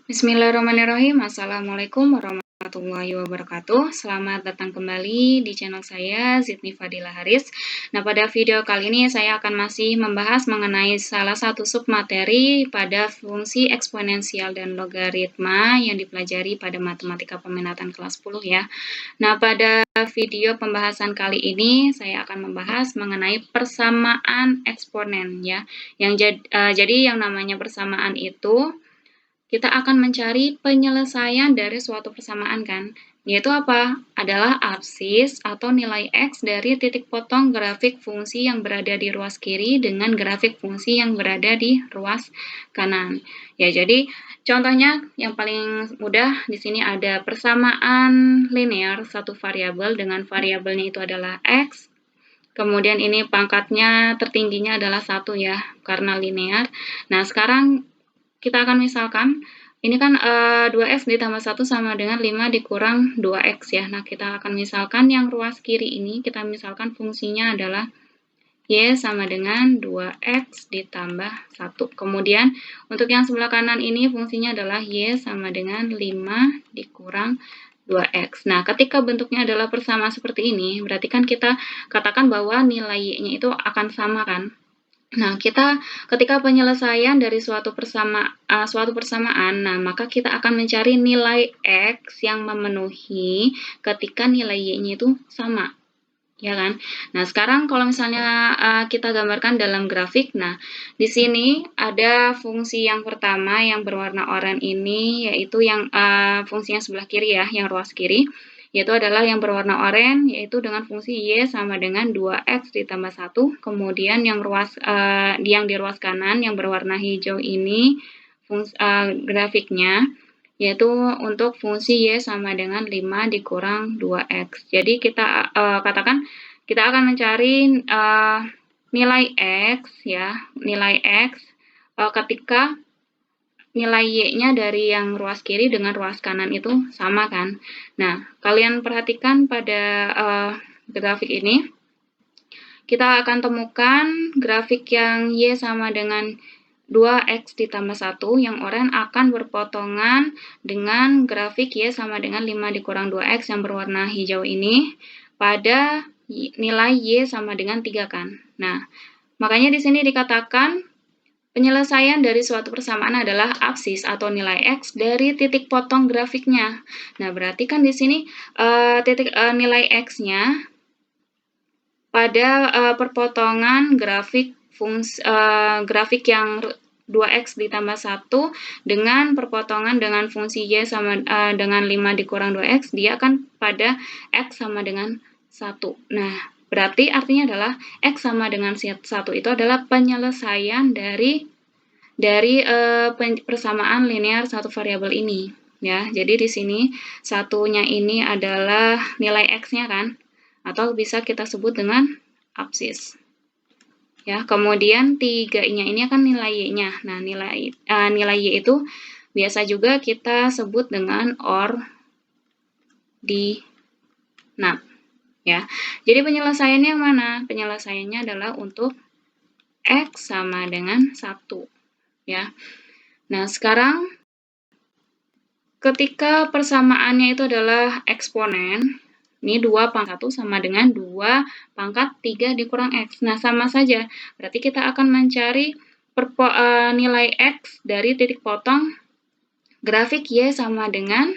Bismillahirrahmanirrahim. Assalamualaikum warahmatullahi wabarakatuh. Selamat datang kembali di channel saya, Zidni Fadila Haris. Nah, pada video kali ini saya akan masih membahas mengenai salah satu submateri pada fungsi eksponensial dan logaritma yang dipelajari pada matematika peminatan kelas 10 ya. Nah, pada video pembahasan kali ini saya akan membahas mengenai persamaan eksponen ya. Jadi yang namanya persamaan itu kita akan mencari penyelesaian dari suatu persamaan kan, yaitu apa? Adalah absis atau nilai X dari titik potong grafik fungsi yang berada di ruas kiri dengan grafik fungsi yang berada di ruas kanan. Ya, jadi contohnya yang paling mudah di sini ada persamaan linear satu variabel dengan variabelnya itu adalah X. Kemudian ini pangkatnya tertingginya adalah 1 ya, karena linear. Nah, sekarang kita akan misalkan, ini kan 2x ditambah 1 sama dengan 5 dikurang 2x ya. Nah, kita akan misalkan yang ruas kiri ini, kita misalkan fungsinya adalah y sama dengan 2x ditambah 1. Kemudian, untuk yang sebelah kanan ini fungsinya adalah y sama dengan 5 dikurang 2x. Nah, ketika bentuknya adalah persamaan seperti ini, berarti kan kita katakan bahwa nilai y-nya itu akan sama kan? Nah, ketika penyelesaian dari suatu persamaan, nah maka kita akan mencari nilai X yang memenuhi ketika nilai Y-nya itu sama, ya kan? Nah, sekarang kalau misalnya kita gambarkan dalam grafik, nah di sini ada fungsi yang pertama yang berwarna oranye ini, yaitu yang fungsinya sebelah kiri ya, yang ruas kiri, yaitu adalah yang berwarna oranye, yaitu dengan fungsi Y sama dengan 2X ditambah 1. Kemudian yang di ruas kanan yang berwarna hijau ini grafiknya, yaitu untuk fungsi Y sama dengan 5 dikurang 2X. Jadi kita katakan kita akan mencari nilai X ya, nilai X ketika nilai Y-nya dari yang ruas kiri dengan ruas kanan itu sama kan. Nah, kalian perhatikan pada grafik ini, kita akan temukan grafik yang Y sama dengan 2X ditambah 1 yang oranye akan berpotongan dengan grafik Y sama dengan 5 dikurang 2X yang berwarna hijau ini pada nilai Y sama dengan 3 kan. Nah, makanya di sini dikatakan penyelesaian dari suatu persamaan adalah absis atau nilai X dari titik potong grafiknya. Nah, berarti kan di sini nilai X-nya pada perpotongan grafik yang 2X ditambah 1 dengan perpotongan dengan fungsi Y sama dengan 5 dikurang 2X, dia akan pada X sama dengan 1. Nah, berarti artinya adalah X sama dengan 1 itu adalah penyelesaian dari persamaan linear satu variabel ini. Ya, jadi di sini satunya ini adalah nilai X-nya kan, atau bisa kita sebut dengan absis. Ya, kemudian 3-nya ini akan nilai Y-nya. Nah, nilai Y itu biasa juga kita sebut dengan ordinat. Ya. Jadi penyelesaiannya yang mana? Penyelesaiannya adalah untuk X sama dengan 1. Ya. Nah, sekarang ketika persamaannya itu adalah eksponen, ini 2 pangkat 1 sama dengan 2 pangkat 3 dikurang X. Nah, sama saja. Berarti kita akan mencari nilai X dari titik potong grafik Y sama dengan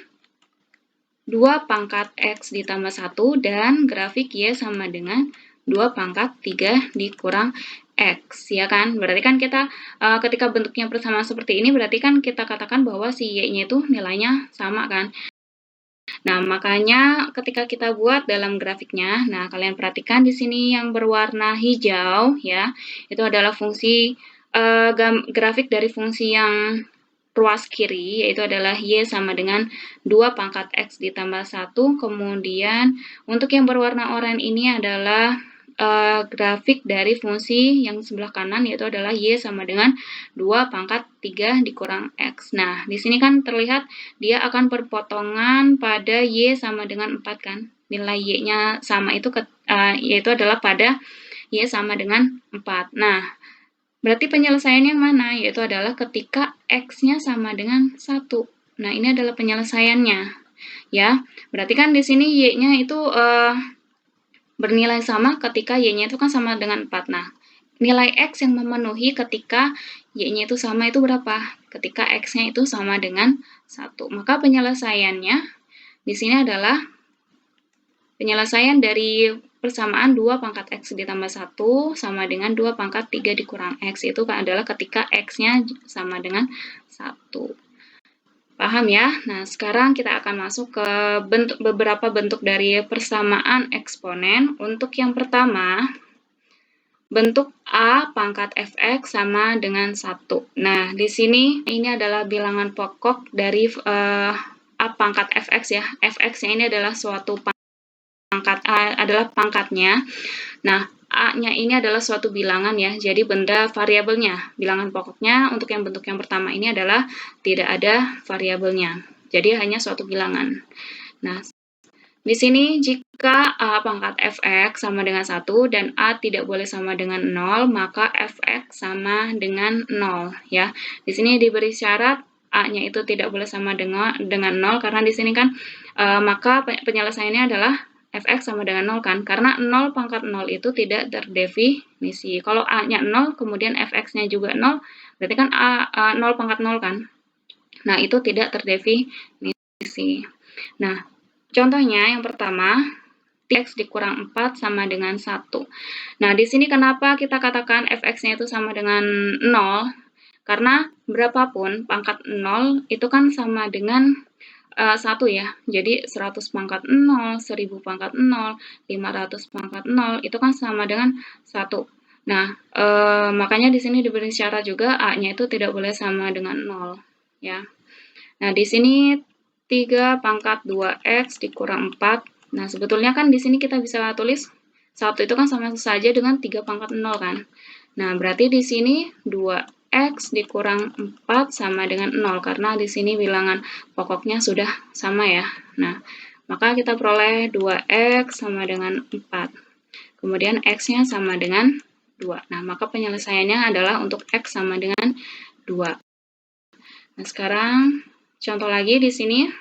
2 pangkat X ditambah 1 dan grafik Y sama dengan 2 pangkat 3 dikurang X, ya kan? Berarti kan kita ketika bentuknya persamaan seperti ini, berarti kan kita katakan bahwa si Y-nya itu nilainya sama kan? Nah, makanya ketika kita buat dalam grafiknya, nah kalian perhatikan di sini yang berwarna hijau ya, itu adalah fungsi grafik dari fungsi yang ruas kiri, yaitu adalah Y sama dengan 2 pangkat X ditambah 1. Kemudian untuk yang berwarna oranye ini adalah grafik dari fungsi yang sebelah kanan, yaitu adalah Y sama dengan 2 pangkat 3 dikurang X. Nah, di sini kan terlihat dia akan berpotongan pada Y sama dengan 4 kan. Nilai Y-nya sama itu yaitu adalah pada Y sama dengan 4. Nah, berarti penyelesaiannya yang mana? Yaitu adalah ketika X-nya sama dengan 1. Nah, ini adalah penyelesaiannya, ya. Berarti kan di sini Y-nya itu bernilai sama ketika Y-nya itu kan sama dengan 4. Nah, nilai X yang memenuhi ketika Y-nya itu sama itu berapa? Ketika X-nya itu sama dengan 1. Maka penyelesaiannya di sini adalah penyelesaian dari persamaan 2 pangkat X ditambah 1 sama dengan 2 pangkat 3 dikurang X. Itu adalah ketika X-nya sama dengan 1. Paham ya? Nah, sekarang kita akan masuk ke beberapa bentuk dari persamaan eksponen. Untuk yang pertama, bentuk A pangkat fx sama dengan 1. Nah, di sini ini adalah bilangan pokok dari A pangkat fx ya. Fx-nya ini adalah suatu pangkat A adalah pangkatnya. Nah, A-nya ini adalah suatu bilangan ya, jadi benda variabelnya. Bilangan pokoknya untuk yang bentuk yang pertama ini adalah tidak ada variabelnya. Jadi hanya suatu bilangan. Nah, di sini jika A pangkat fx sama dengan 1 dan A tidak boleh sama dengan 0, maka fx sama dengan 0 ya. Di sini diberi syarat A-nya itu tidak boleh sama dengan 0 karena di sini kan maka penyelesaiannya adalah fx sama dengan 0 kan, karena 0 pangkat 0 itu tidak terdefinisi. Kalau A-nya 0, kemudian fx-nya juga 0, berarti kan A 0 pangkat 0 kan. Nah, itu tidak terdefinisi. Nah, contohnya yang pertama, X dikurang 4 sama dengan 1. Nah, di sini kenapa kita katakan fx-nya itu sama dengan 0? Karena berapapun pangkat 0 itu kan sama dengan 1 ya. Jadi 100 pangkat 0, 1000 pangkat 0, 500 pangkat 0 itu kan sama dengan 1. Nah, makanya di sini diberi syarat juga A-nya itu tidak boleh sama dengan 0 ya. Nah, di sini 3 pangkat 2x dikurang 4. Nah, sebetulnya kan di sini kita bisa tulis 1 itu kan sama saja dengan 3 pangkat 0 kan. Nah, berarti di sini 2x dikurang 4 sama dengan 0, karena di sini bilangan pokoknya sudah sama ya. Nah, maka kita peroleh 2x sama dengan 4. Kemudian x-nya sama dengan 2. Nah, maka penyelesaiannya adalah untuk x sama dengan 2. Nah, sekarang contoh lagi di sini.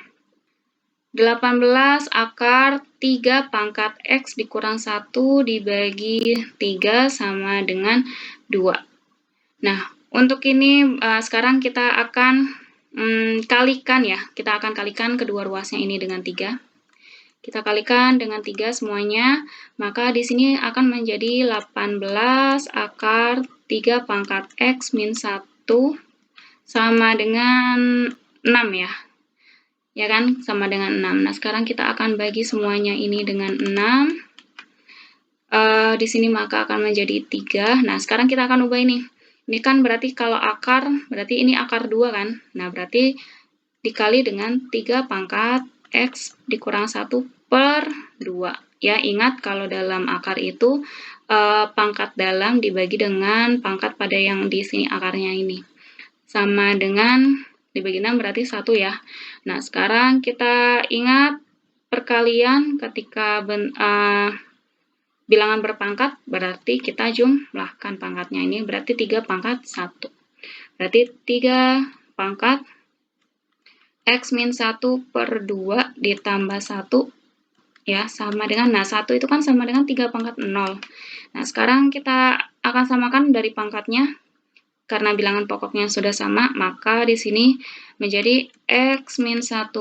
18 akar 3 pangkat X dikurang 1 dibagi 3 sama dengan 2. Nah, untuk ini sekarang kita akan kalikan ya. Kita akan kalikan kedua ruasnya ini dengan 3. Kita kalikan dengan 3 semuanya, maka di sini akan menjadi 18 akar 3 pangkat X min 1 sama dengan 6 ya. Ya kan, sama dengan 6. Nah, sekarang kita akan bagi semuanya ini dengan 6. Di sini maka akan menjadi 3. Nah, sekarang kita akan ubah ini. Ini kan berarti kalau akar, berarti ini akar 2 kan. Nah, berarti dikali dengan 3 pangkat X dikurang 1 per 2. Ya, ingat kalau dalam akar itu pangkat dalam dibagi dengan pangkat pada yang di sini akarnya ini. Sama dengan dibagi 6 berarti 1 ya. Nah, sekarang kita ingat perkalian ketika bilangan berpangkat, berarti kita jumlahkan pangkatnya ini, berarti 3 pangkat 1. Berarti 3 pangkat X min 1 per 2 ditambah 1 ya, sama dengan, nah 1 itu kan sama dengan 3 pangkat 0. Nah, sekarang kita akan samakan dari pangkatnya. Karena bilangan pokoknya sudah sama, maka di sini menjadi X min 1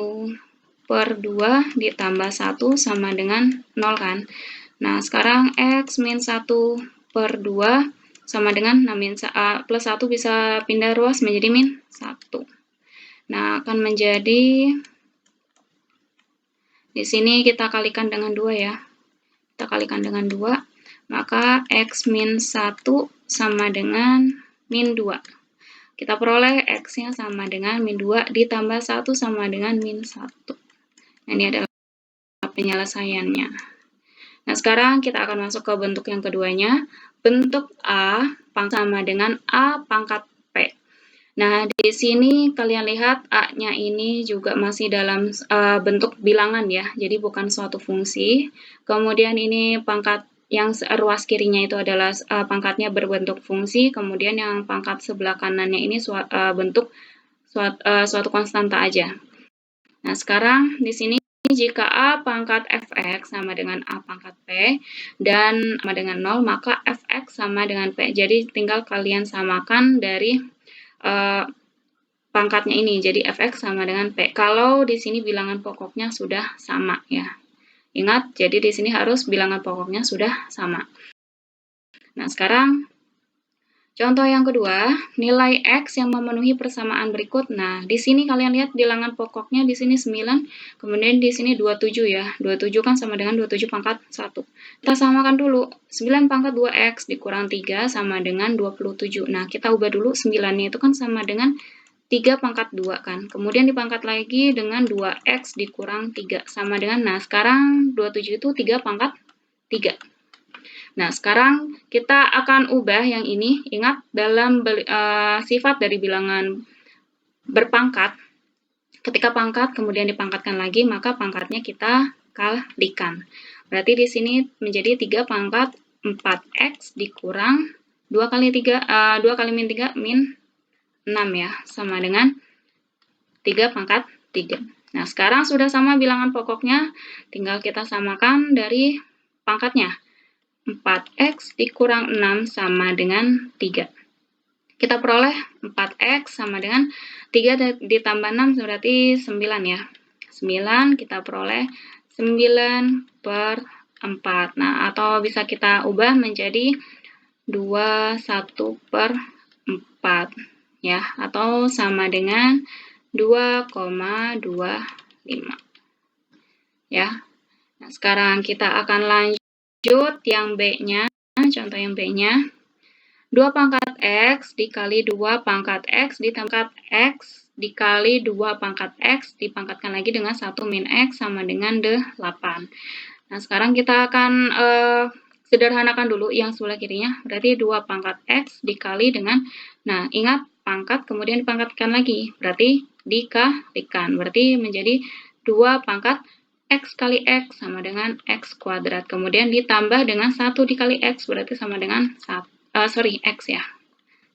per 2 ditambah 1 sama dengan 0 kan. Nah, sekarang X min 1 per 2 sama dengan, nah, plus 1 bisa pindah ruas menjadi min 1. Nah, akan menjadi, di sini kita kalikan dengan 2 ya. Kita kalikan dengan 2, maka X min 1 sama dengan min 2. Kita peroleh X-nya sama dengan min 2 ditambah 1 sama dengan min 1. Nah, ini adalah penyelesaiannya. Nah, sekarang kita akan masuk ke bentuk yang keduanya. Bentuk A sama dengan A pangkat P. Nah, di sini kalian lihat A-nya ini juga masih dalam bentuk bilangan ya, jadi bukan suatu fungsi. Kemudian ini pangkat yang ruas kirinya itu adalah pangkatnya berbentuk fungsi, kemudian yang pangkat sebelah kanannya ini bentuk suatu konstanta aja. Nah, sekarang di sini jika A pangkat Fx sama dengan A pangkat P dan sama dengan 0, maka Fx sama dengan P. Jadi tinggal kalian samakan dari pangkatnya ini. Jadi Fx sama dengan P. Kalau di sini bilangan pokoknya sudah sama ya. Ingat, jadi di sini harus bilangan pokoknya sudah sama. Nah, sekarang contoh yang kedua, nilai X yang memenuhi persamaan berikut. Nah, di sini kalian lihat bilangan pokoknya di sini 9, kemudian di sini 27 ya. 27 kan sama dengan 27 pangkat 1. Kita samakan dulu. 9 pangkat 2X dikurang 3 sama dengan 27. Nah, kita ubah dulu 9-nya itu kan sama dengan 3 pangkat 2 kan. Kemudian dipangkat lagi dengan 2X dikurang 3 sama dengan, nah sekarang 27 itu 3 pangkat 3. Nah, sekarang kita akan ubah yang ini. Ingat, dalam sifat dari bilangan berpangkat, ketika pangkat kemudian dipangkatkan lagi, maka pangkatnya kita kalikan. Berarti di sini menjadi 3 pangkat 4X dikurang 2 kali min 3 min 6 ya, sama dengan 3 pangkat 3. Nah, sekarang sudah sama bilangan pokoknya, tinggal kita samakan dari pangkatnya. 4X dikurang 6 sama dengan 3. Kita peroleh 4X sama dengan 3 ditambah 6 berarti 9 ya. 9 kita peroleh 9 per 4. Nah, atau bisa kita ubah menjadi 21 per 4 ya, atau sama dengan 2,25 ya. Nah, sekarang kita akan lanjut yang B-nya, contoh yang B-nya. 2 pangkat X dikali 2 pangkat X ditambah X dikali 2 pangkat X dipangkatkan lagi dengan 1 min X sama dengan 8. Nah, sekarang kita akan sederhanakan dulu yang sebelah kirinya, berarti 2 pangkat X dikali dengan, nah ingat pangkat kemudian dipangkatkan lagi, berarti dikalikan, berarti menjadi 2 pangkat X kali X sama dengan X kuadrat, kemudian ditambah dengan 1 dikali X, berarti sama dengan X ya,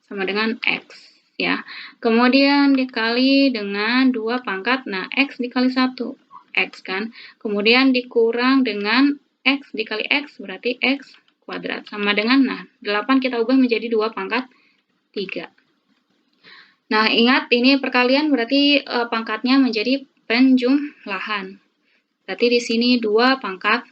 sama dengan X ya, kemudian dikali dengan 2 pangkat, nah X dikali 1, X kan, kemudian dikurang dengan X dikali X berarti X kuadrat sama dengan, nah 8 kita ubah menjadi 2 pangkat 3. Nah, ingat ini perkalian berarti pangkatnya menjadi penjumlahan. Berarti di sini 2 pangkat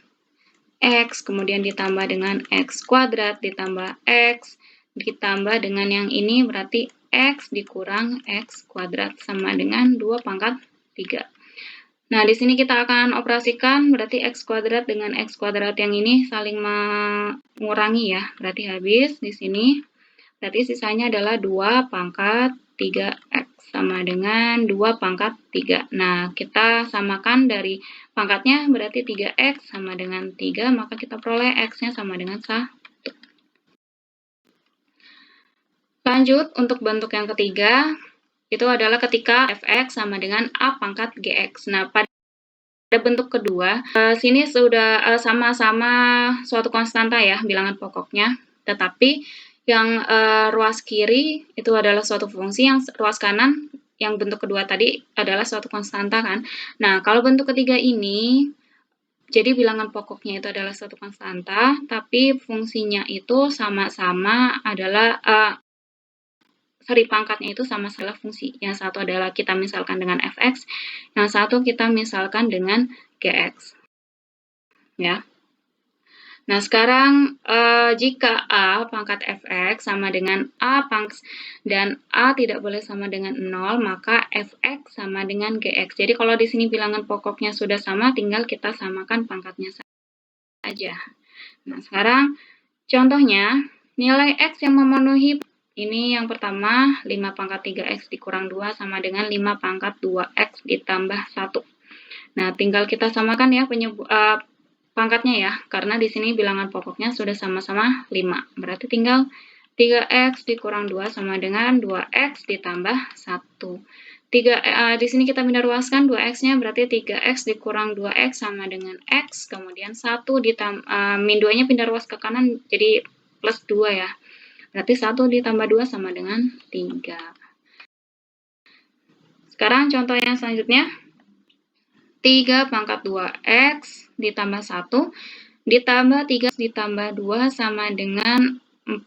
X kemudian ditambah dengan X kuadrat ditambah X ditambah dengan yang ini berarti X dikurang X kuadrat sama dengan 2 pangkat 3. Nah, di sini kita akan operasikan, berarti X kuadrat dengan X kuadrat yang ini saling mengurangi ya, berarti habis di sini. Berarti sisanya adalah 2 pangkat 3X sama dengan 2 pangkat 3. Nah, kita samakan dari pangkatnya, berarti 3X sama dengan 3, maka kita peroleh X-nya sama dengan 1. Lanjut, untuk bentuk yang ketiga, itu adalah ketika Fx sama dengan A pangkat Gx. Nah, pada bentuk kedua, sini sudah sama-sama suatu konstanta ya, bilangan pokoknya. Tetapi yang ruas kiri itu adalah suatu fungsi, yang ruas kanan, yang bentuk kedua tadi adalah suatu konstanta kan. Nah, kalau bentuk ketiga ini, jadi bilangan pokoknya itu adalah suatu konstanta, tapi fungsinya itu sama-sama adalah pangkatnya itu sama salah fungsi. Yang satu adalah kita misalkan dengan Fx, yang satu kita misalkan dengan Gx. Ya. Nah, sekarang jika A pangkat Fx sama dengan A pangkat dan A tidak boleh sama dengan 0, maka Fx sama dengan Gx. Jadi kalau di sini bilangan pokoknya sudah sama, tinggal kita samakan pangkatnya saja. Nah, sekarang contohnya nilai X yang memenuhi ini yang pertama, 5 pangkat 3X dikurang 2 sama dengan 5 pangkat 2X ditambah 1. Nah, tinggal kita samakan ya pangkatnya ya, karena di sini bilangan pokoknya sudah sama-sama 5. Berarti tinggal 3X dikurang 2 sama dengan 2X ditambah 1. Di sini kita pindah ruaskan 2X-nya, berarti 3X dikurang 2X sama dengan X, kemudian 1 min 2-nya pindah ruas ke kanan jadi plus 2 ya. Berarti 1 ditambah 2 sama dengan 3. Sekarang contoh yang selanjutnya, 3 pangkat 2x ditambah 1 ditambah 3 ditambah 2 sama dengan 4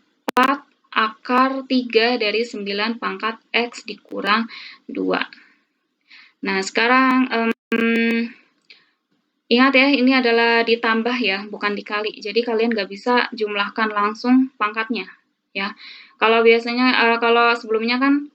akar 3 dari 9 pangkat x dikurang 2. Nah, sekarang ingat ya, ini adalah ditambah ya, bukan dikali. Jadi kalian nggak bisa jumlahkan langsung pangkatnya ya. Kalau biasanya kalau sebelumnya kan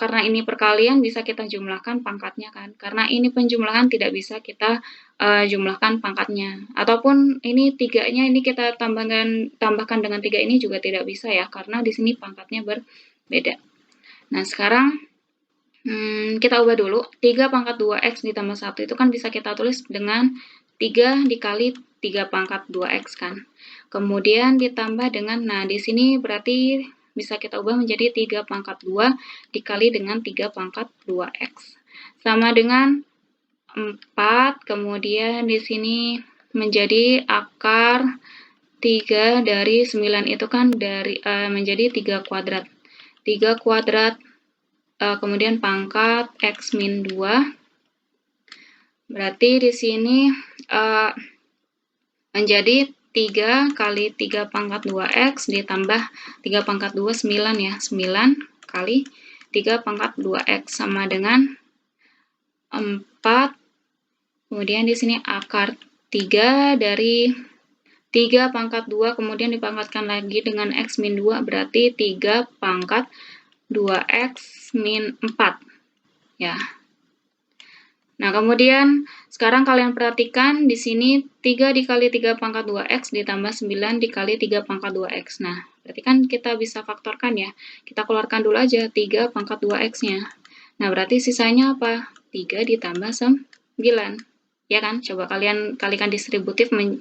karena ini perkalian bisa kita jumlahkan pangkatnya kan. Karena ini penjumlahan tidak bisa kita jumlahkan pangkatnya. Ataupun ini 3-nya ini kita tambahkan dengan 3 ini juga tidak bisa ya, karena di sini pangkatnya berbeda. Nah, sekarang kita ubah dulu. 3 pangkat 2x ditambah 1 itu kan bisa kita tulis dengan 3 dikali 3 pangkat 2x kan. Kemudian ditambah dengan, nah di sini berarti bisa kita ubah menjadi 3 pangkat 2 dikali dengan 3 pangkat 2x. Sama dengan 4, kemudian di sini menjadi akar 3 dari 9 itu kan dari menjadi 3 kuadrat. 3 kuadrat kemudian pangkat x min 2. Berarti di sini menjadi 3 kali 3 pangkat 2x ditambah 3 pangkat 2, 9 ya. 9 kali 3 pangkat 2x sama dengan 4. Kemudian di sini akar 3 dari 3 pangkat 2, kemudian dipangkatkan lagi dengan x min 2, berarti 3 pangkat 2x min 4. Ya. Nah, kemudian sekarang kalian perhatikan di sini 3 dikali 3 pangkat 2x ditambah 9 dikali 3 pangkat 2x. Nah, berarti kan kita bisa faktorkan ya. Kita keluarkan dulu aja 3 pangkat 2x-nya. Nah, berarti sisanya apa? 3 ditambah 9. Ya kan? Coba kalian kalikan distributif 3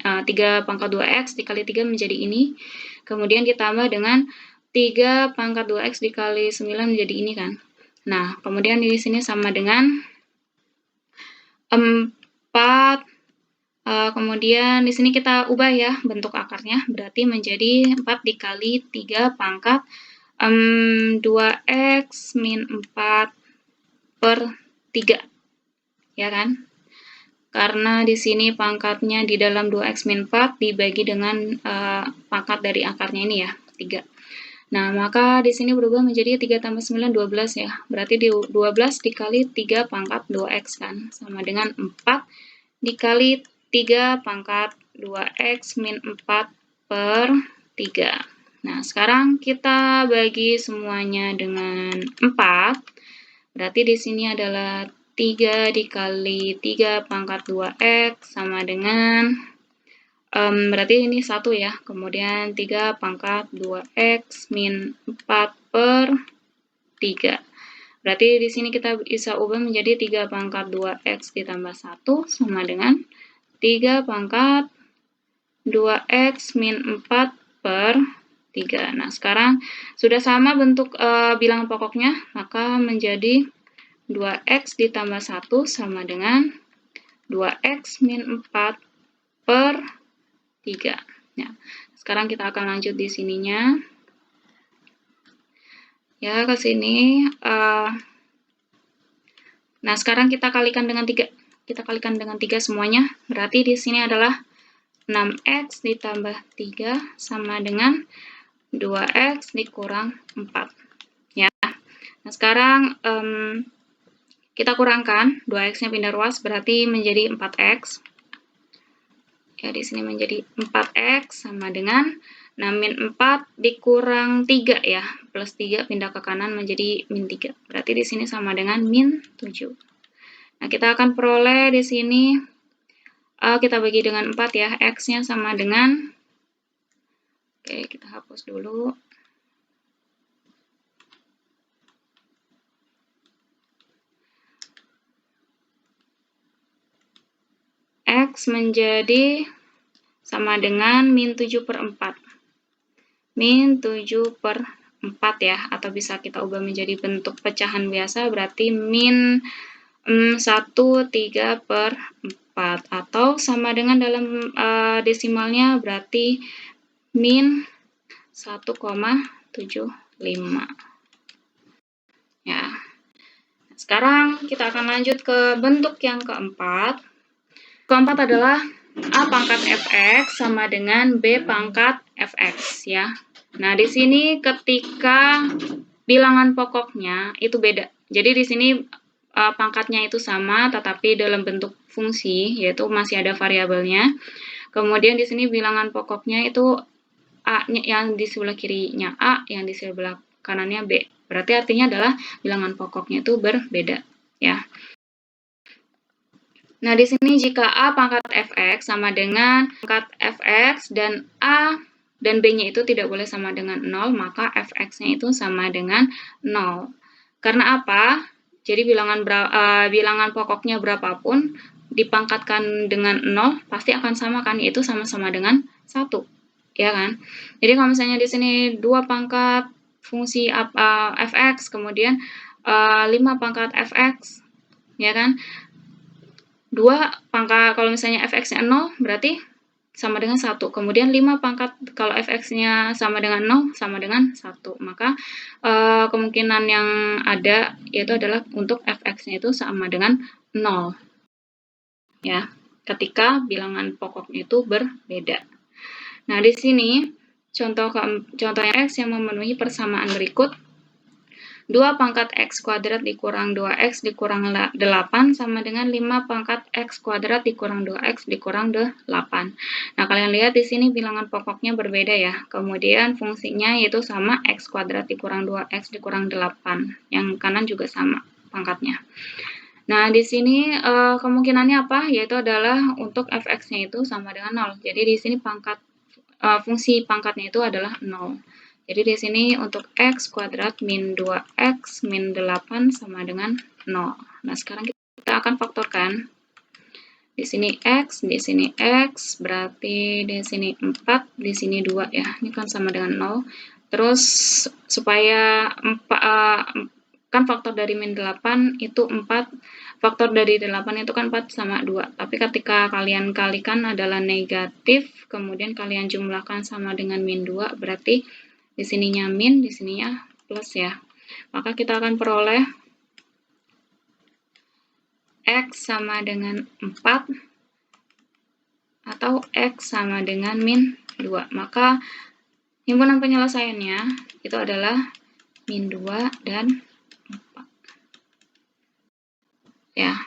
pangkat 2x dikali 3 menjadi ini. Kemudian ditambah dengan 3 pangkat 2x dikali 9 menjadi ini kan. Nah, kemudian di sini sama dengan 4, kemudian di sini kita ubah ya bentuk akarnya, berarti menjadi 4 dikali 3 pangkat 2x min 4 per 3, ya kan? Karena di sini pangkatnya di dalam 2x min 4 dibagi dengan pangkat dari akarnya ini ya, 3. Nah, maka di sini berubah menjadi 3 tambah 9, 12 ya. Berarti 12 dikali 3 pangkat 2x kan. Sama dengan 4 dikali 3 pangkat 2x min 4 per 3. Nah, sekarang kita bagi semuanya dengan 4. Berarti di sini adalah 3 dikali 3 pangkat 2x sama dengan berarti ini 1 ya, kemudian 3 pangkat 2x min 4 per 3. Berarti di sini kita bisa ubah menjadi 3 pangkat 2x ditambah 1 sama dengan 3 pangkat 2x min 4 per 3. Nah, sekarang sudah sama bentuk bilangan pokoknya, maka menjadi 2x ditambah 1 sama dengan 2x min 4 per 3. Ya. Sekarang kita akan lanjut di sininya. Ya, ke sini. Nah, sekarang kita kalikan dengan 3. Kita kalikan dengan 3 semuanya. Berarti di sini adalah 6x ditambah 3 sama dengan 2x dikurang 4. Ya. Nah, sekarang kita kurangkan. 2x-nya pindah ruas berarti menjadi 4x. Ya, di sini menjadi 4x sama dengan, nah, min 4 dikurang 3 ya, plus 3 pindah ke kanan menjadi min 3. Berarti di sini sama dengan min 7. Nah, kita akan peroleh di sini, kita bagi dengan 4 ya, x-nya sama dengan, oke, kita hapus dulu. X menjadi sama dengan min 7 per 4. Min 7 per 4 ya, atau bisa kita ubah menjadi bentuk pecahan biasa, berarti min 1, 3 per 4. Atau sama dengan dalam desimalnya, berarti min 1,75. Ya. Sekarang kita akan lanjut ke bentuk yang keempat. Keempat adalah A pangkat fx sama dengan B pangkat fx ya. Nah, di sini ketika bilangan pokoknya itu beda. Jadi di sini pangkatnya itu sama tetapi dalam bentuk fungsi, yaitu masih ada variabelnya. Kemudian di sini bilangan pokoknya itu A-nya yang di sebelah kirinya A, yang di sebelah kanannya B. Berarti artinya adalah bilangan pokoknya itu berbeda ya. Nah, di sini jika A pangkat fx sama dengan pangkat fx dan A dan B-nya itu tidak boleh sama dengan 0, maka fx-nya itu sama dengan 0. Karena apa? Jadi bilangan pokoknya berapapun dipangkatkan dengan 0 pasti akan sama kan, yaitu sama-sama dengan 1. Ya kan? Jadi kalau misalnya di sini 2 pangkat fungsi fx, kemudian 5 pangkat fx, ya kan? 2 pangkat, kalau misalnya fx-nya 0 berarti sama dengan 1. Kemudian 5 pangkat kalau fx-nya sama dengan 0 sama dengan 1. Maka kemungkinan yang ada yaitu adalah untuk fx-nya itu sama dengan 0. Ya, ketika bilangan pokoknya itu berbeda. Nah, di sini contoh yang x yang memenuhi persamaan berikut. 2 pangkat x kuadrat dikurang 2x dikurang 8 sama dengan 5 pangkat x kuadrat dikurang 2x dikurang 8. Nah, kalian lihat di sini bilangan pokoknya berbeda ya. Kemudian fungsinya yaitu sama, x kuadrat dikurang 2x dikurang 8. Yang kanan juga sama pangkatnya. Nah, di sini kemungkinannya apa? Yaitu adalah untuk fx-nya itu sama dengan 0. Jadi di sini fungsi pangkatnya itu adalah 0. Jadi di sini untuk x kuadrat min 2x min 8 sama dengan 0. Nah, sekarang kita akan faktorkan. Di sini x, berarti di sini 4, di sini 2 ya. Ini kan sama dengan 0. Terus supaya kan faktor dari min 8 itu 4, faktor dari 8 itu kan 4 sama 2. Tapi ketika kalian kalikan adalah negatif, kemudian kalian jumlahkan sama dengan min 2, berarti di sininya min, di sininya plus ya. Maka kita akan peroleh x sama dengan 4 atau x sama dengan min 2. Maka himpunan penyelesaiannya itu adalah min 2 dan 4. Ya.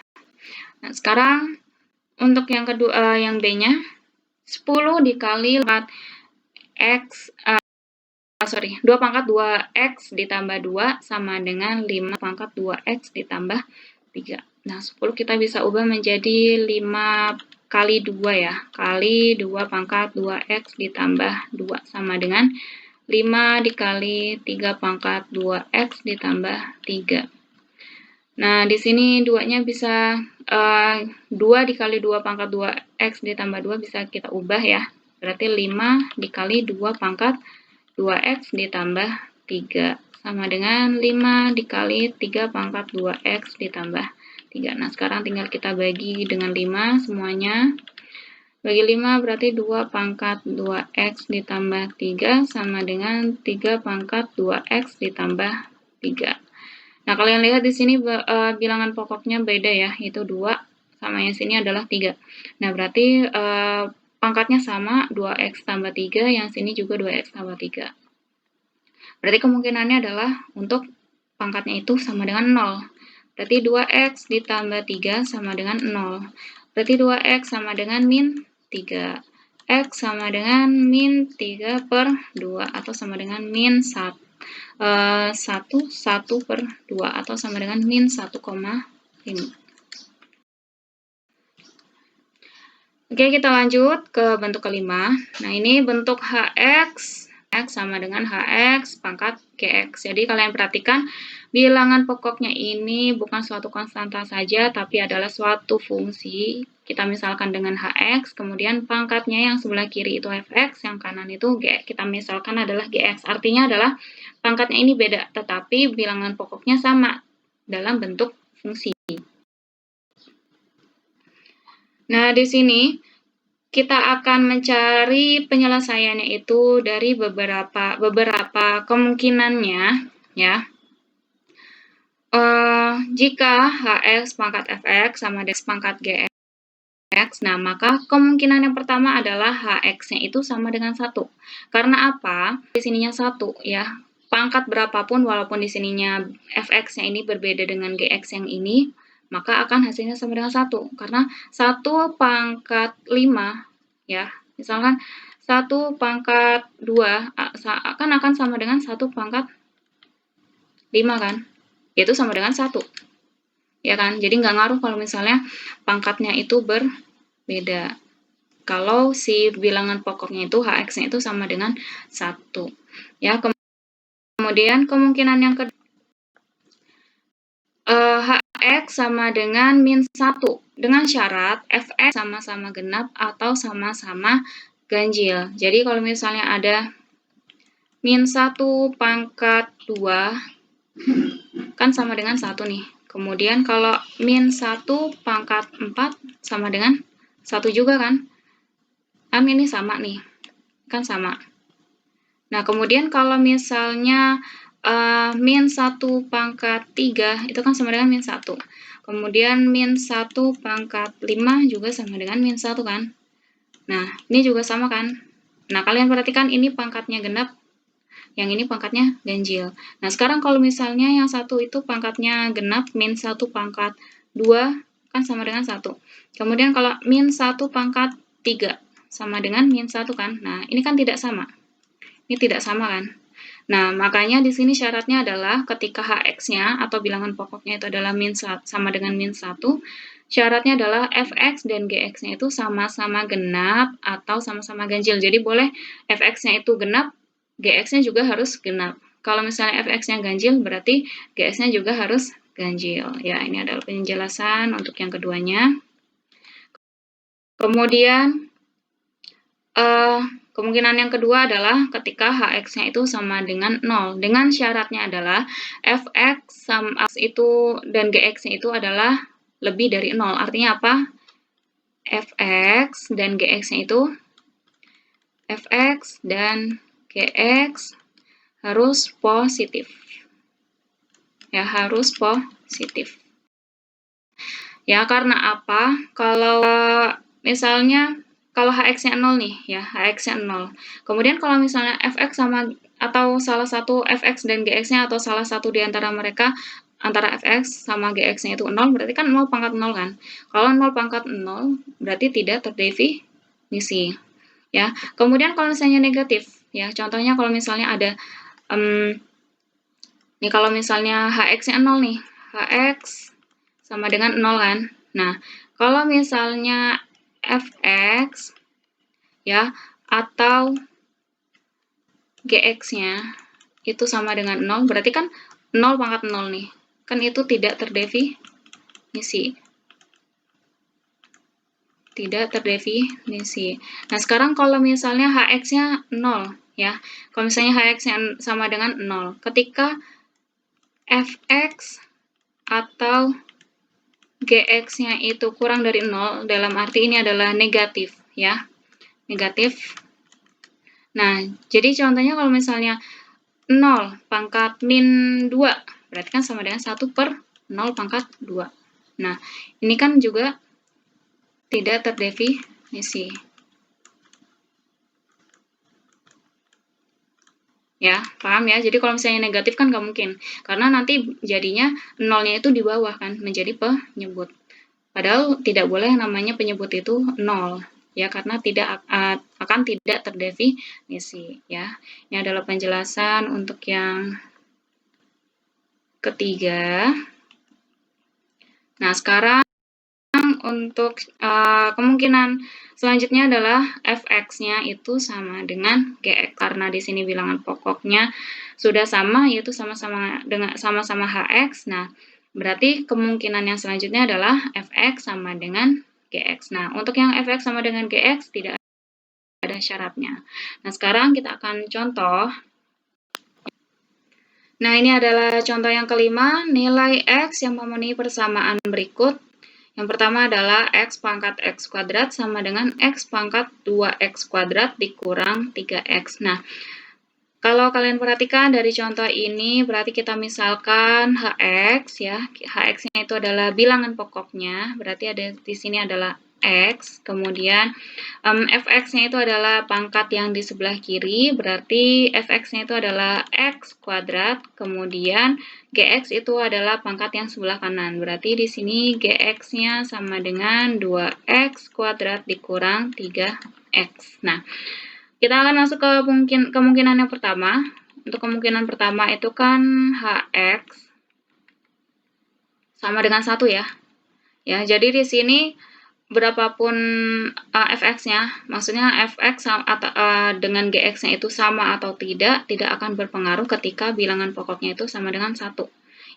Nah, sekarang untuk yang kedua, yang B-nya 10 dikali 4 x 2 pangkat 2x ditambah 2 sama dengan 5 pangkat 2x ditambah 3. Nah, 10 kita bisa ubah menjadi 5 kali 2 ya. Kali 2 pangkat 2x ditambah 2 sama dengan 5 dikali 3 pangkat 2x ditambah 3. Nah, di sini 2-nya bisa 2 dikali 2 pangkat 2x ditambah 2 bisa kita ubah ya. Berarti 5 dikali 2 pangkat 2x ditambah 3 sama dengan 5 dikali 3 pangkat 2x ditambah 3. Nah, sekarang tinggal kita bagi dengan 5 semuanya. Bagi 5 berarti 2 pangkat 2x ditambah 3 sama dengan 3 pangkat 2x ditambah 3. Nah, kalian lihat di sini bilangan pokoknya beda ya, itu 2 sama yang sini adalah 3. Nah, berarti pangkatnya sama, 2x tambah 3, yang sini juga 2x tambah 3. Berarti kemungkinannya adalah untuk pangkatnya itu sama dengan 0. Berarti 2x ditambah 3 sama dengan 0. Berarti 2x sama dengan min 3. X sama dengan min 3 per 2 atau sama dengan min 1 per 2 atau sama dengan min 1,5. Oke, kita lanjut ke bentuk kelima. Nah, ini bentuk hx, x sama dengan hx pangkat gx. Jadi kalian perhatikan bilangan pokoknya ini bukan suatu konstanta saja, tapi adalah suatu fungsi. Kita misalkan dengan hx, kemudian pangkatnya yang sebelah kiri itu fx, yang kanan itu gx. Kita misalkan adalah gx. Artinya adalah pangkatnya ini beda, tetapi bilangan pokoknya sama dalam bentuk fungsi. Nah, di sini kita akan mencari penyelesaiannya itu dari beberapa kemungkinannya ya. Jika Hx pangkat Fx sama dengan X pangkat Gx, nah maka kemungkinan yang pertama adalah Hx-nya itu sama dengan 1. Karena apa? Di sininya 1 ya. Pangkat berapapun walaupun di sininya Fx-nya ini berbeda dengan Gx yang ini, maka akan hasilnya sama dengan 1. Karena 1 pangkat 5 ya. Misalkan 1 pangkat 2 akan sama dengan 1 pangkat 5 kan? Itu sama dengan 1. Ya kan? Jadi nggak ngaruh kalau misalnya pangkatnya itu berbeda. Kalau si bilangan pokoknya itu Hx-nya itu sama dengan 1. Ya, kemudian kemungkinan yang kedua, Hx sama dengan min 1 dengan syarat Fx sama-sama genap atau sama-sama ganjil. Jadi kalau misalnya ada min 1 pangkat 2 kan sama dengan 1 nih. Kemudian kalau min 1 pangkat 4 sama dengan 1 juga kan? Ini sama nih, kan sama. Nah, kemudian kalau misalnya min 1 pangkat 3 itu kan sama dengan min 1. Kemudian min 1 pangkat 5 juga sama dengan min 1 kan? Nah, ini juga sama kan? Nah, kalian perhatikan ini pangkatnya genap, yang ini pangkatnya ganjil. Nah, sekarang kalau misalnya yang satu itu pangkatnya genap, min 1 pangkat 2 kan sama dengan 1. Kemudian kalau min 1 pangkat 3 sama dengan min 1 kan. Nah, ini kan tidak sama. Ini tidak sama kan. Nah, makanya di sini syaratnya adalah ketika Hx-nya atau bilangan pokoknya itu adalah sama dengan min 1, syaratnya adalah Fx dan Gx-nya itu sama-sama genap atau sama-sama ganjil. Jadi boleh Fx-nya itu genap, Gx-nya juga harus genap. Kalau misalnya Fx-nya ganjil, berarti Gx-nya juga harus ganjil. Ya, ini adalah penjelasan untuk yang keduanya. Kemudian, kemungkinan yang kedua adalah ketika Hx-nya itu sama dengan 0. Dengan syaratnya adalah Fx sama itu dan Gx-nya itu adalah lebih dari 0. Artinya apa? Fx dan Gx-nya itu Fx dan Gx harus positif. Ya, harus positif. Ya, karena apa? Kalau misalnya kalau Hx-nya 0 nih, ya, Hx-nya 0. Kemudian kalau misalnya Fx sama atau salah satu Fx dan Gx-nya atau salah satu di antara mereka antara Fx sama Gx-nya itu 0, berarti kan 0 pangkat 0 kan. Kalau 0 pangkat 0 berarti tidak terdefinisi. Ya. Kemudian kalau misalnya negatif, ya, contohnya kalau misalnya ada nih kalau misalnya Hx-nya 0 nih, Hx sama dengan 0 kan. Nah, kalau misalnya Fx ya atau Gx-nya itu sama dengan 0, berarti kan 0 pangkat 0 nih. Kan itu tidak terdefinisi. Tidak terdefinisi. Nah, sekarang kalau misalnya Hx-nya 0 ya. Kalau misalnya Hx-nya sama dengan 0, ketika Fx atau Gx-nya itu kurang dari 0, dalam arti ini adalah negatif ya. Negatif. Nah, jadi contohnya kalau misalnya 0 pangkat min 2, berarti kan sama dengan 1 per 0 pangkat 2. Nah, ini kan juga tidak terdefinisi. Ya, paham ya? Jadi kalau misalnya negatif kan nggak mungkin. Karena nanti jadinya 0-nya itu di bawah kan, menjadi penyebut. Padahal tidak boleh namanya penyebut itu 0. Ya, karena akan tidak terdefinisi. Ya, ini adalah penjelasan untuk yang ketiga. Nah, sekarang untuk kemungkinan selanjutnya adalah Fx-nya itu sama dengan Gx. Karena di sini bilangan pokoknya sudah sama, yaitu sama-sama Hx. Nah, berarti kemungkinan yang selanjutnya adalah Fx sama dengan Gx. Nah, untuk yang Fx sama dengan Gx tidak ada syaratnya. Nah, sekarang kita akan contoh. Nah, ini adalah contoh yang kelima, nilai X yang memenuhi persamaan berikut. Yang pertama adalah X pangkat X kuadrat sama dengan X pangkat 2X kuadrat dikurang 3X. Nah, Kalau kalian perhatikan dari contoh ini, berarti kita misalkan Hx ya. Hx-nya itu adalah bilangan pokoknya, berarti ada di sini adalah X, kemudian Fx-nya itu adalah pangkat yang di sebelah kiri, berarti Fx-nya itu adalah X kuadrat, kemudian Gx itu adalah pangkat yang sebelah kanan, berarti di sini Gx-nya sama dengan 2X kuadrat dikurang 3X. Nah, kita akan masuk ke kemungkinan yang pertama. Untuk kemungkinan pertama itu kan Hx sama dengan 1 ya. Ya, jadi di sini berapapun fx-nya, maksudnya fx dengan gx-nya itu sama atau tidak akan berpengaruh ketika bilangan pokoknya itu sama dengan 1.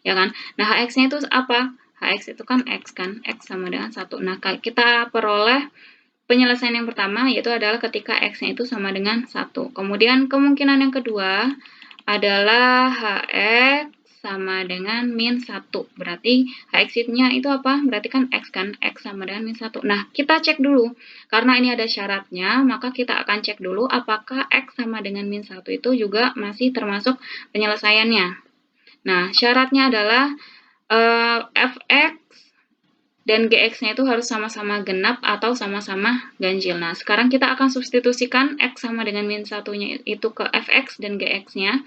Ya kan? Nah, hx-nya itu apa? Hx itu kan x kan, x sama dengan 1. Nah, kita peroleh penyelesaian yang pertama yaitu adalah ketika x-nya itu sama dengan 1. Kemudian kemungkinan yang kedua adalah hx sama dengan min 1. Berarti hx-nya itu apa? Berarti kan x kan, x sama dengan min 1. Nah, kita cek dulu. Karena ini ada syaratnya, maka kita akan cek dulu apakah x sama dengan min 1 itu juga masih termasuk penyelesaiannya. Nah, syaratnya adalah fx dan gx-nya itu harus sama-sama genap atau sama-sama ganjil. Nah, sekarang kita akan substitusikan x sama dengan min 1-nya itu ke fx dan gx-nya.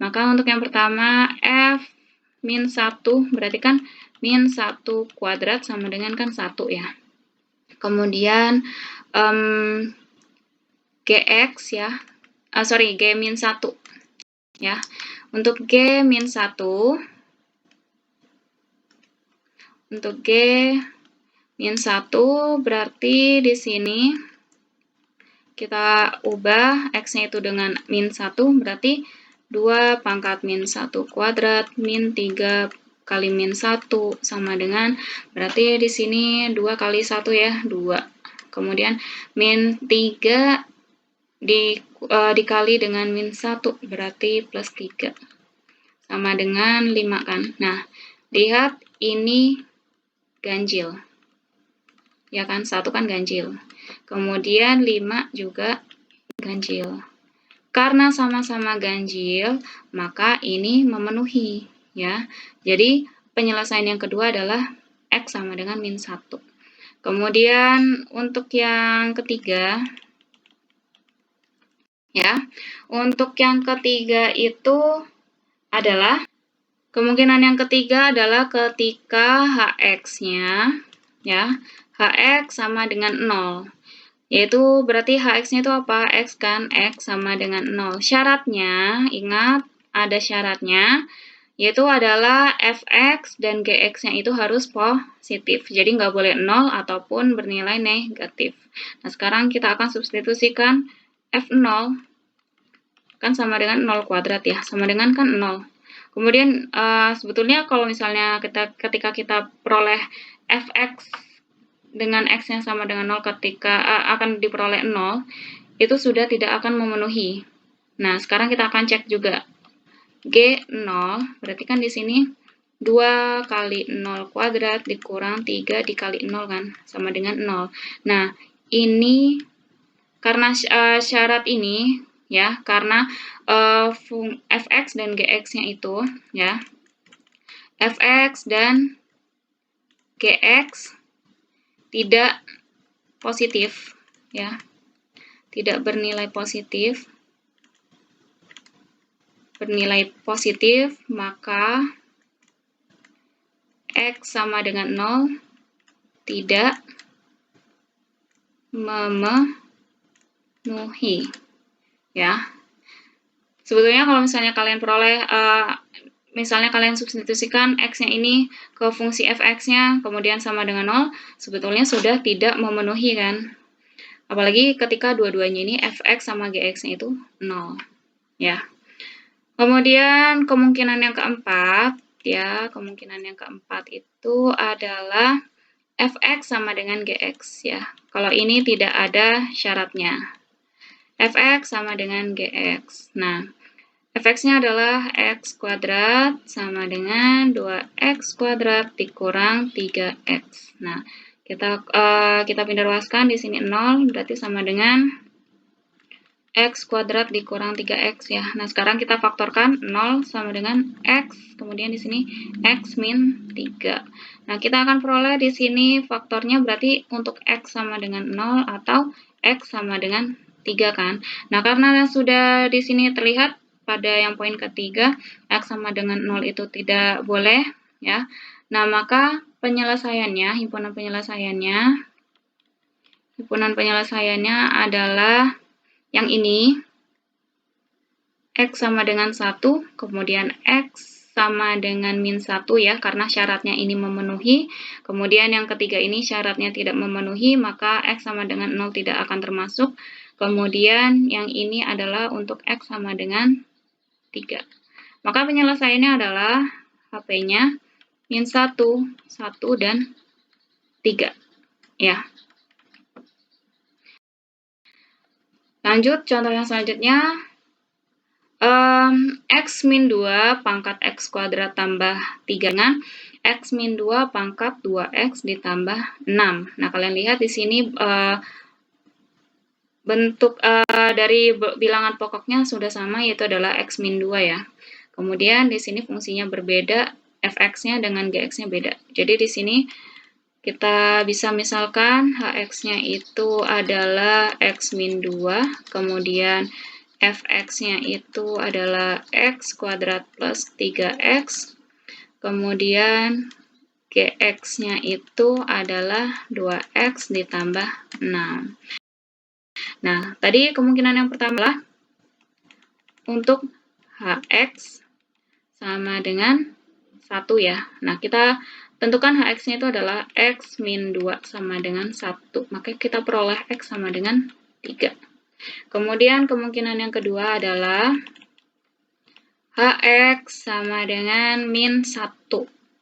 Maka untuk yang pertama, f min 1 berarti kan min 1 kuadrat sama dengan kan 1 ya. Kemudian gx ya, g min 1 ya. Untuk g min 1, untuk G min 1 berarti di sini kita ubah X-nya itu dengan min 1 berarti 2 pangkat min 1 kuadrat min 3 kali min 1 sama dengan berarti di sini 2 kali 1 ya, 2. Kemudian min 3 dikali dengan min 1 berarti plus 3 sama dengan 5 kan. Nah, lihat ini ganjil. Ya kan, 1 kan ganjil. Kemudian 5 juga ganjil. Karena sama-sama ganjil, maka ini memenuhi ya. Jadi penyelesaian yang kedua adalah X sama dengan min 1. Kemudian untuk yang ketiga ya. Untuk yang ketiga itu adalah kemungkinan yang ketiga adalah ketika Hx-nya ya, Hx sama dengan 0. Yaitu berarti Hx-nya itu apa? X kan, X sama dengan 0. Syaratnya, ingat ada syaratnya, yaitu adalah Fx dan Gx-nya itu harus positif. Jadi nggak boleh 0 ataupun bernilai negatif. Nah, sekarang kita akan substitusikan F0 kan sama dengan 0 kuadrat ya, sama dengan kan 0. Kemudian sebetulnya kalau misalnya ketika kita peroleh fx dengan x yang sama dengan 0 ketika akan diperoleh 0, itu sudah tidak akan memenuhi. Nah, sekarang kita akan cek juga. G0 berarti kan di sini 2 kali 0 kuadrat dikurang 3 dikali 0 kan, sama dengan 0. Nah, ini karena syarat ini ya, karena fx dan gx-nya itu ya, fx dan gx tidak positif ya, tidak bernilai positif, maka x sama dengan 0 tidak memenuhi ya. Sebetulnya kalau misalnya kalian peroleh misalnya kalian substitusikan x-nya ini ke fungsi fx-nya kemudian sama dengan 0, sebetulnya sudah tidak memenuhi kan. Apalagi ketika dua-duanya ini fx sama gx-nya itu 0 ya. Kemudian kemungkinan yang keempat ya, itu adalah fx sama dengan gx ya. Kalau ini tidak ada syaratnya. Fx sama dengan gx. Nah, fx-nya adalah x kuadrat sama dengan 2x kuadrat dikurang 3x. Nah, kita pindah ruaskan di sini 0 berarti sama dengan X kuadrat dikurang 3X ya. Nah, sekarang kita faktorkan 0 sama dengan X, kemudian di sini X min 3. Nah, kita akan peroleh di sini faktornya berarti untuk X sama dengan 0 atau X sama dengan 3 kan. Nah, karena sudah di sini terlihat pada yang poin ketiga, X sama dengan 0 itu tidak boleh ya. Nah, maka himpunan penyelesaiannya adalah yang ini, X sama dengan 1, kemudian X sama dengan min 1 ya, karena syaratnya ini memenuhi. Kemudian yang ketiga ini syaratnya tidak memenuhi, maka X sama dengan 0 tidak akan termasuk. Kemudian yang ini adalah untuk X sama dengan 3. Maka penyelesaiannya adalah HP-nya min 1, 1, dan 3. Ya. Lanjut, contoh yang selanjutnya. X min 2 pangkat X kuadrat tambah 3 dengan X min 2 pangkat 2X ditambah 6. Nah, kalian lihat di sini bentuk dari bilangan pokoknya sudah sama, yaitu adalah X min 2 ya. Kemudian di sini fungsinya berbeda, Fx-nya dengan Gx-nya beda. Jadi di sini kita bisa misalkan Hx-nya itu adalah X min 2, kemudian Fx-nya itu adalah X kuadrat plus 3X, kemudian Gx-nya itu adalah 2X ditambah 6. Nah, tadi kemungkinan yang pertama lah untuk Hx sama dengan 1 ya. Nah, kita tentukan Hx-nya itu adalah X min 2 sama dengan 1. Maka kita peroleh X sama dengan 3. Kemudian kemungkinan yang kedua adalah Hx sama dengan min 1.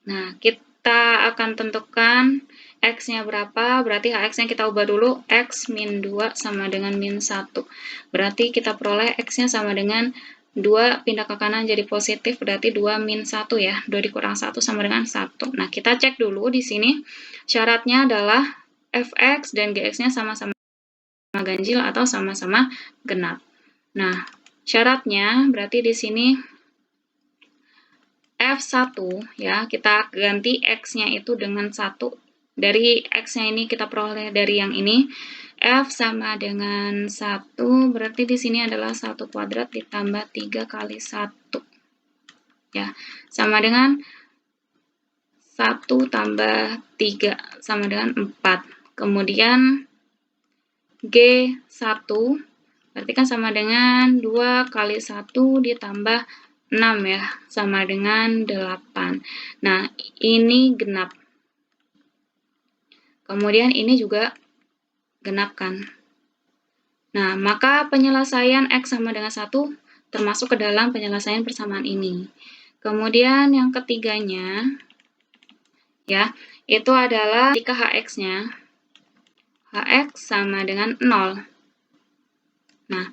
Nah, kita akan tentukan X-nya berapa, berarti Hx-nya kita ubah dulu, X min 2 sama dengan min 1. Berarti kita peroleh X-nya sama dengan 2, pindah ke kanan jadi positif, berarti 2 min 1 ya, 2 dikurang 1 sama dengan 1. Nah, kita cek dulu di sini, syaratnya adalah Fx dan Gx-nya sama-sama ganjil atau sama-sama genap. Nah, syaratnya berarti di sini F1 ya, kita ganti X-nya itu dengan 1. Dari X-nya ini kita peroleh dari yang ini. F sama dengan 1, berarti di sini adalah 1 kuadrat ditambah 3 kali 1. Ya, sama dengan 1 tambah 3 sama dengan 4. Kemudian G1 berarti kan sama dengan 2 kali 1 ditambah 6 ya, sama dengan 8. Nah, ini genap. Kemudian ini juga genap kan. Nah, maka penyelesaian X sama dengan 1 termasuk ke dalam penyelesaian persamaan ini. Kemudian yang ketiganya, ya, itu adalah ketika Hx-nya Hx sama dengan 0. Nah,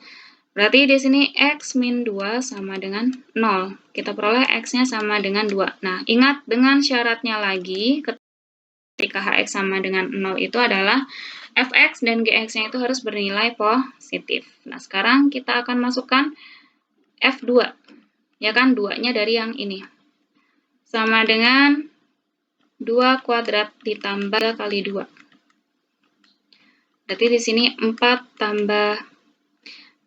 berarti di sini X min 2 sama dengan 0. Kita peroleh X-nya sama dengan 2. Nah, ingat dengan syaratnya lagi, ketika Hx sama dengan 0 itu adalah Fx dan Gx-nya itu harus bernilai positif. Nah, sekarang kita akan masukkan F2. Ya kan, 2-nya dari yang ini. Sama dengan 2 kuadrat ditambah kali 2. Berarti di sini 4 tambah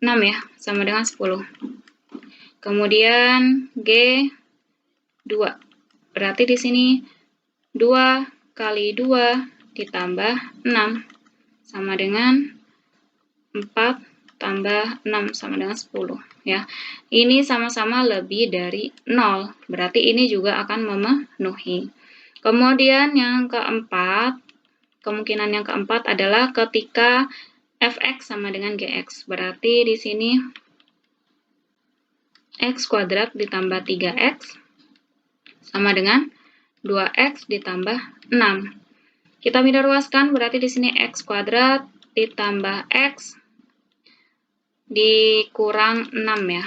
6 ya, sama dengan 10. Kemudian G2. Berarti di sini 2 kali 2 ditambah 6 sama dengan 4 tambah 6 sama dengan 10 ya. Ini sama-sama lebih dari 0. Berarti ini juga akan memenuhi. Kemudian yang keempat, kemungkinan yang keempat adalah ketika Fx sama dengan Gx. Berarti di sini X kuadrat ditambah 3X sama dengan 2X ditambah 6. Kita pindah ruaskan, berarti di sini X kuadrat ditambah X dikurang 6 ya,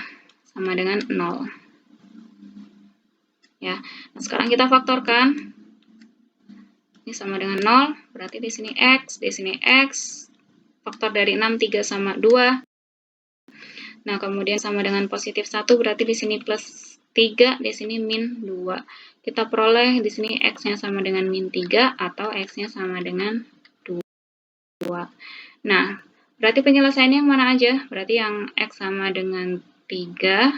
sama dengan 0. Ya, nah sekarang kita faktorkan. Ini sama dengan 0, berarti di sini X, faktor dari 6, 3 sama 2. Nah, kemudian sama dengan positif 1 berarti di sini plus 3, di sini min 2. Kita peroleh di sini X-nya sama dengan min 3 atau X-nya sama dengan 2. Nah, berarti penyelesaiannya yang mana aja? Berarti yang X sama dengan 3,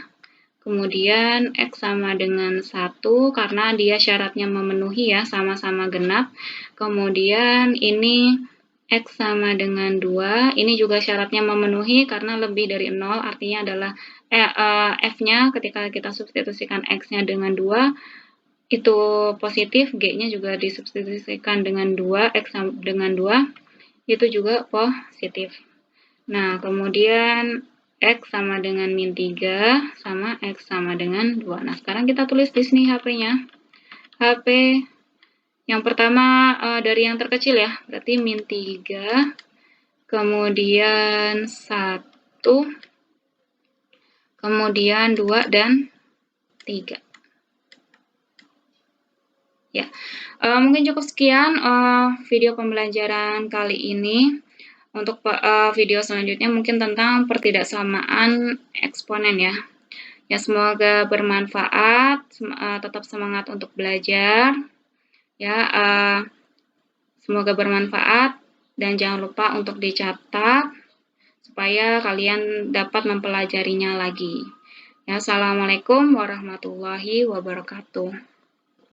kemudian X sama dengan 1, karena dia syaratnya memenuhi ya, sama-sama genap. Kemudian ini X sama dengan 2, ini juga syaratnya memenuhi karena lebih dari 0, artinya adalah F-nya ketika kita substitusikan X-nya dengan 2, itu positif, G-nya juga disubstitusikan dengan 2, X dengan 2, itu juga positif. Nah, kemudian X sama dengan min 3, sama X sama dengan 2. Nah, sekarang kita tulis di sini HP-nya. HP yang pertama dari yang terkecil ya, berarti min 3, kemudian 1, kemudian 2, dan 3. Ya, mungkin cukup sekian video pembelajaran kali ini. Untuk video selanjutnya mungkin tentang pertidaksamaan eksponen ya. Ya, semoga bermanfaat, tetap semangat untuk belajar. Ya, semoga bermanfaat dan jangan lupa untuk dicatat supaya kalian dapat mempelajarinya lagi. Ya, assalamualaikum warahmatullahi wabarakatuh.